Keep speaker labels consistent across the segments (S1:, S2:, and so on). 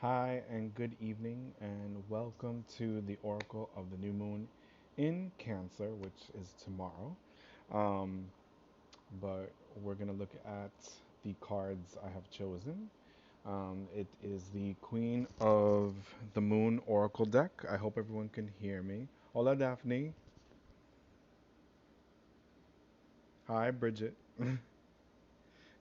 S1: Hi, and good evening, and welcome to the Oracle of the New Moon in Cancer, which is tomorrow. Um, but we're going to look at the cards I have chosen. It is the Queen of the Moon Oracle deck. I hope everyone can hear me. Hola, Daphne. Hi, Bridget.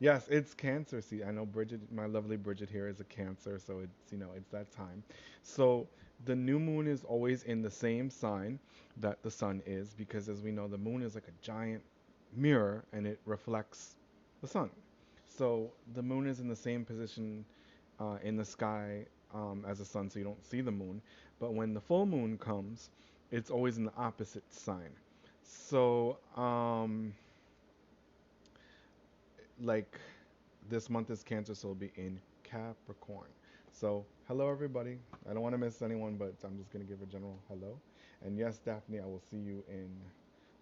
S1: Yes, it's Cancer. See, I know Bridget, my lovely Bridget here is a Cancer, so it's that time. So the new moon is always in the same sign that the sun is, because as we know, the moon is like a giant mirror and it reflects the sun. So the moon is in the same position in the sky as the sun, so you don't see the moon. But when the full moon comes, it's always in the opposite sign. So, like this month is Cancer, so it'll be in Capricorn. So, hello everybody. I don't want to miss anyone, but I'm just going to give a general hello. And yes, Daphne, I will see you in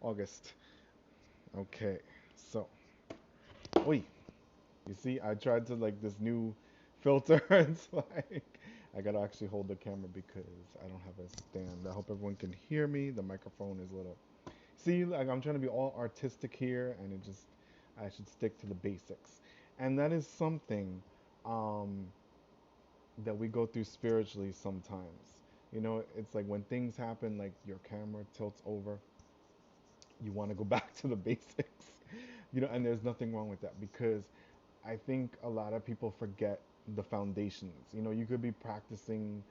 S1: August. Okay, so, oi, you see, I tried to like this new filter. It's like, I gotta actually hold the camera because I don't have a stand. I hope everyone can hear me. The microphone is a little. See, like I'm trying to be all artistic here, and I should stick to the basics. And that is something um, that we go through spiritually sometimes. It's like when things happen, like your camera tilts over, you want to go back to the basics. And there's nothing wrong with that because I think a lot of people forget the foundations. You could be practicing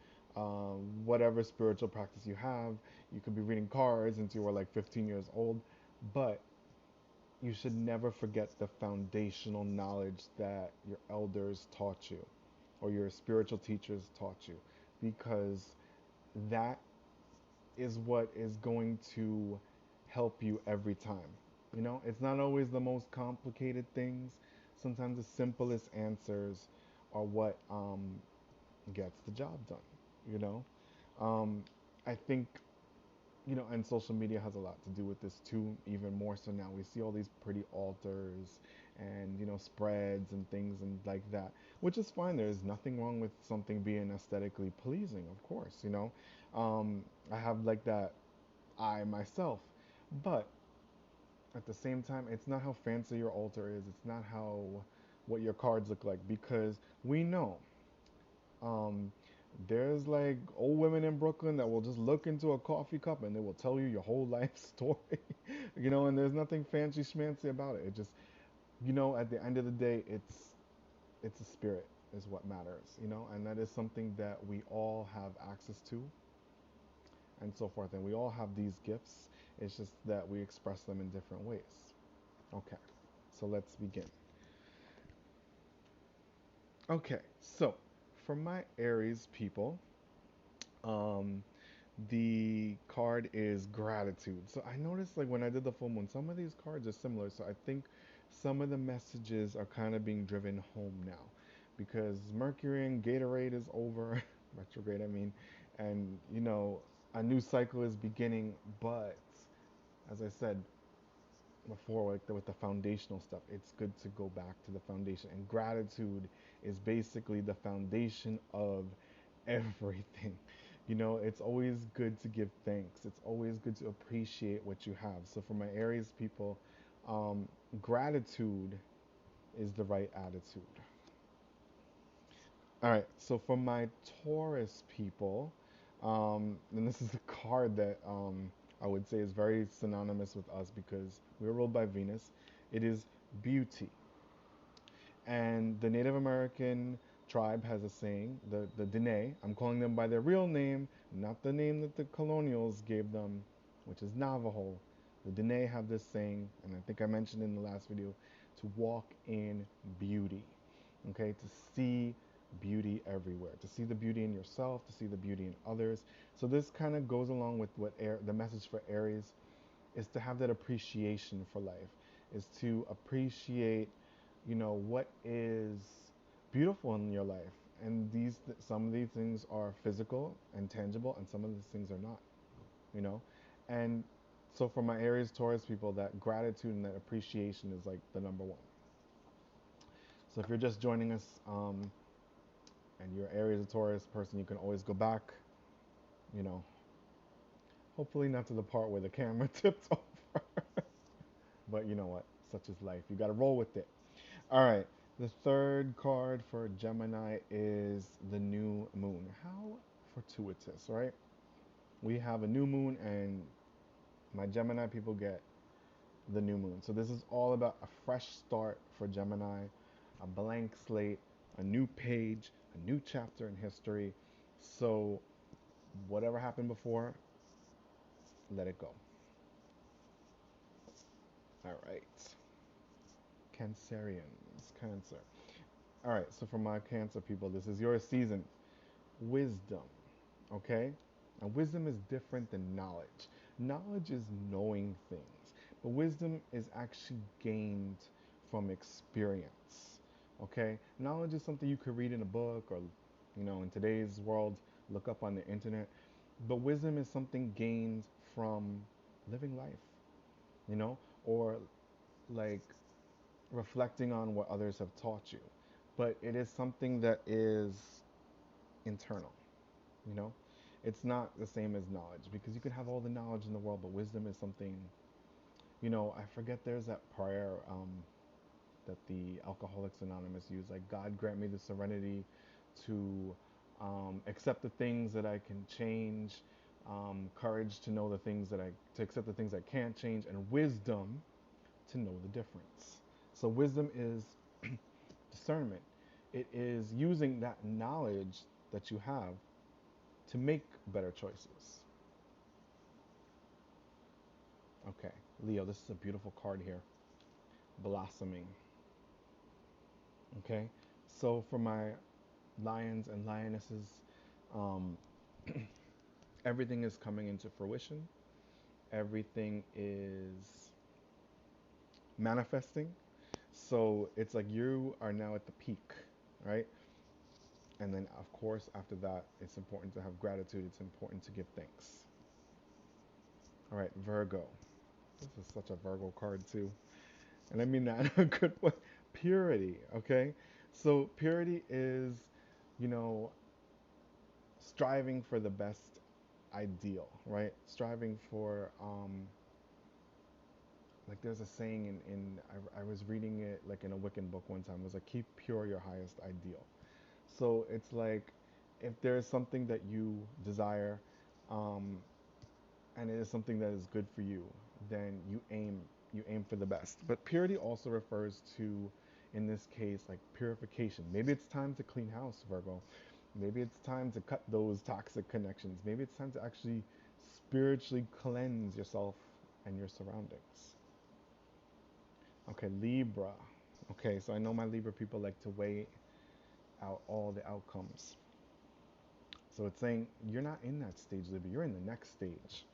S1: whatever spiritual practice you have. You could be reading cards until you were like 15 years old, but you should never forget the foundational knowledge that your elders taught you or your spiritual teachers taught you because that is what is going to help you every time. It's not always the most complicated things. Sometimes the simplest answers are what gets the job done. You know, I think and social media has a lot to do with this too, even more so now. We see all these pretty altars and, spreads and things and like that, which is fine. There's nothing wrong with something being aesthetically pleasing, of course. I have like that eye myself, but at the same time, it's not how fancy your altar is. It's not how what your cards look like because we know um, there's like old women in Brooklyn that will just look into a coffee cup and they will tell you your whole life story, and there's nothing fancy schmancy about it. It just, at the end of the day, it's a spirit is what matters, and that is something that we all have access to and so forth. And we all have these gifts. It's just that we express them in different ways. Okay, so let's begin. Okay, so for my Aries people, um, the card is gratitude. So I noticed like when I did the full moon, some of these cards are similar. So I think some of the messages are kind of being driven home now because Mercury and Gatorade is over, retrograde, I mean, and a new cycle is beginning. But as I said before, like with the foundational stuff, it's good to go back to the foundation. And gratitude is basically the foundation of everything. It's always good to give thanks. It's always good to appreciate what you have. So for my Aries people, um, gratitude is the right attitude. All right. So for my Taurus people, and this is a card that I would say is very synonymous with us because we're ruled by Venus. It is beauty. And the Native American tribe has a saying, the Dene, I'm calling them by their real name, not the name that the colonials gave them, which is Navajo. The Dene have this saying, and I think I mentioned in the last video, to walk in beauty. Okay, to see beauty everywhere, to see the beauty in yourself, to see the beauty in others. So this kind of goes along with what the message for Aries is to have that appreciation for life, is to appreciate, what is beautiful in your life. And some of these things are physical and tangible, and some of these things are not, you know. And so for my Aries Taurus people, that gratitude and that appreciation is like the number one. So if you're just joining us, and you're Aries or Taurus person, you can always go back, you know, hopefully not to the part where the camera tipped over. But you know what? Such is life. You got to roll with it. All right. The third card for Gemini is the new moon. How fortuitous, right? We have a new moon, and my Gemini people get the new moon. So this is all about a fresh start for Gemini, a blank slate, a new page, a new chapter in history. So whatever happened before, let it go. All right. Cancerians, Cancer. All right, so for my Cancer people, this is your season. Wisdom, okay? And wisdom is different than knowledge. Knowledge is knowing things, but wisdom is actually gained from experience, okay? Knowledge is something you could read in a book or, in today's world, look up on the internet. But wisdom is something gained from living life, you know, or like reflecting on what others have taught you. But it is something that is internal, you know? It's not the same as knowledge because you can have all the knowledge in the world, but wisdom is something, I forget there's that prayer that the Alcoholics Anonymous use, like, God grant me the serenity to accept the things that I can change, courage to know to accept the things I can't change, and wisdom to know the difference. So wisdom is discernment. It is using that knowledge that you have to make better choices. Okay, Leo, this is a beautiful card here. Blossoming. Okay, so for my lions and lionesses, um, everything is coming into fruition. Everything is manifesting. So it's like you are now at the peak, right? And then, of course, after that, it's important to have gratitude. It's important to give thanks. All right, Virgo. This is such a Virgo card, too. And I mean that in a good way. Purity, okay? So, purity is, you know, striving for the best ideal, right? Striving for, like, there's a saying I was reading it like in a Wiccan book one time. It was like, keep pure your highest ideal. So, it's like, if there's something that you desire, um, and it is something that is good for you, then you aim for the best. But purity also refers to, in this case, like purification. Maybe it's time to clean house, Virgo. Maybe it's time to cut those toxic connections. Maybe it's time to actually spiritually cleanse yourself and your surroundings. Okay, Libra. Okay, so I know my Libra people like to weigh out all the outcomes. So it's saying you're not in that stage, Libra. You're in the next stage,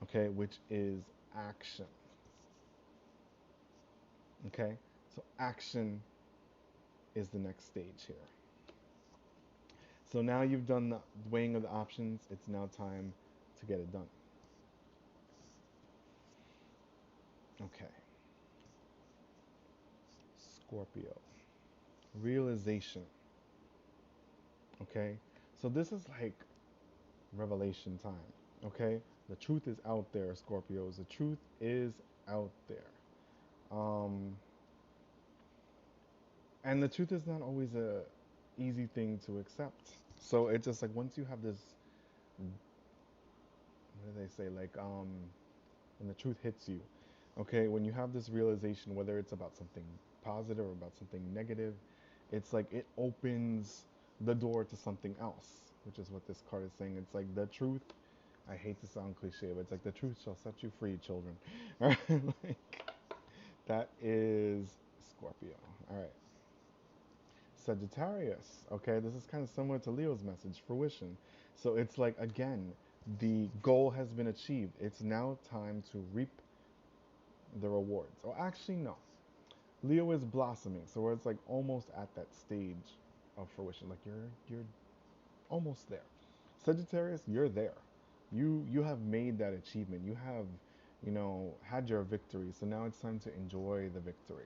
S1: okay, which is action. Okay, so action is the next stage here. So now you've done the weighing of the options. It's now time to get it done. Okay, Scorpio. Realization. Okay, so this is like revelation time. Okay, the truth is out there, Scorpios. The truth is out there. Um, and the truth is not always a easy thing to accept. So it's just like once you have this, what do they say? Like when the truth hits you, okay, when you have this realization, whether it's about something positive or about something negative, it's like it opens the door to something else, which is what this card is saying. It's like the truth, I hate to sound cliche, but it's like the truth shall set you free, children. All right, like that is Scorpio. All right, Sagittarius. Okay, this is kind of similar to Leo's message, fruition. So it's like, again, the goal has been achieved. It's now time to reap the rewards. Or actually, no. Leo is blossoming, so it's like almost at that stage of fruition. Like you're almost there. Sagittarius, you're there. You have made that achievement. You have, had your victory. So now it's time to enjoy the victory.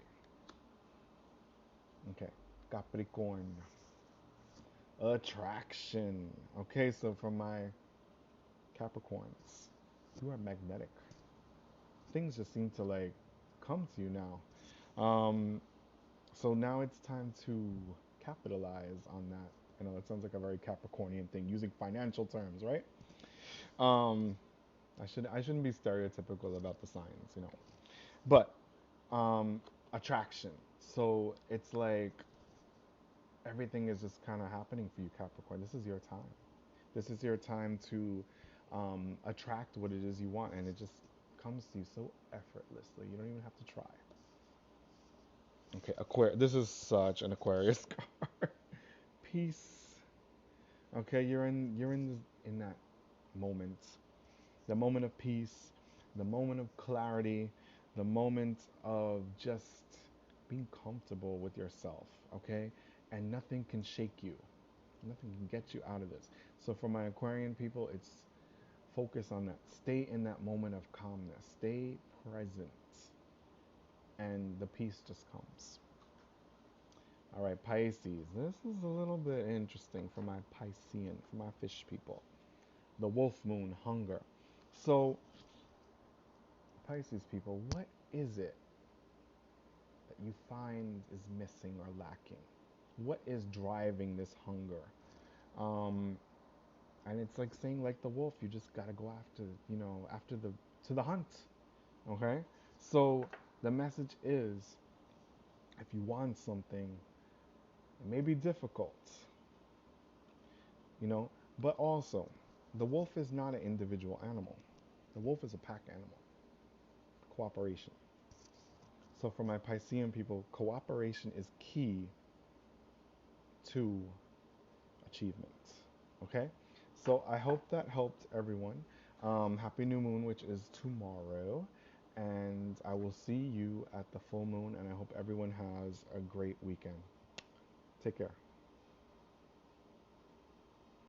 S1: Okay. Capricorn. Attraction. Okay, so for my Capricorns, you are magnetic. Things just seem to like come to you now. So now it's time to capitalize on that. I know it sounds like a very Capricornian thing, using financial terms, right? Um, I shouldn't be stereotypical about the signs, you know. But attraction. So it's like everything is just kind of happening for you, Capricorn. This is your time. This is your time to attract what it is you want, and it just comes to you so effortlessly. You don't even have to try. Okay, Aquarius. This is such an Aquarius card. Peace. Okay, in that moment, the moment of peace, the moment of clarity, the moment of just being comfortable with yourself. Okay, and nothing can shake you. Nothing can get you out of this. So for my Aquarian people, it's focus on that. Stay in that moment of calmness. Stay present, and the peace just comes. All right, Pisces. This is a little bit interesting for my Piscean, for my fish people. The wolf moon, hunger. So, Pisces people, what is it that you find is missing or lacking? What is driving this hunger? Um, and it's like saying, like the wolf, you just gotta go after, after the to the hunt. Okay? So the message is, if you want something, it may be difficult, you know, but also, the wolf is not an individual animal. The wolf is a pack animal. Cooperation. So for my Piscean people, cooperation is key to achievement. Okay? So I hope that helped everyone. Happy New Moon, which is tomorrow. And I will see you at the full moon, and I hope everyone has a great weekend. Take care.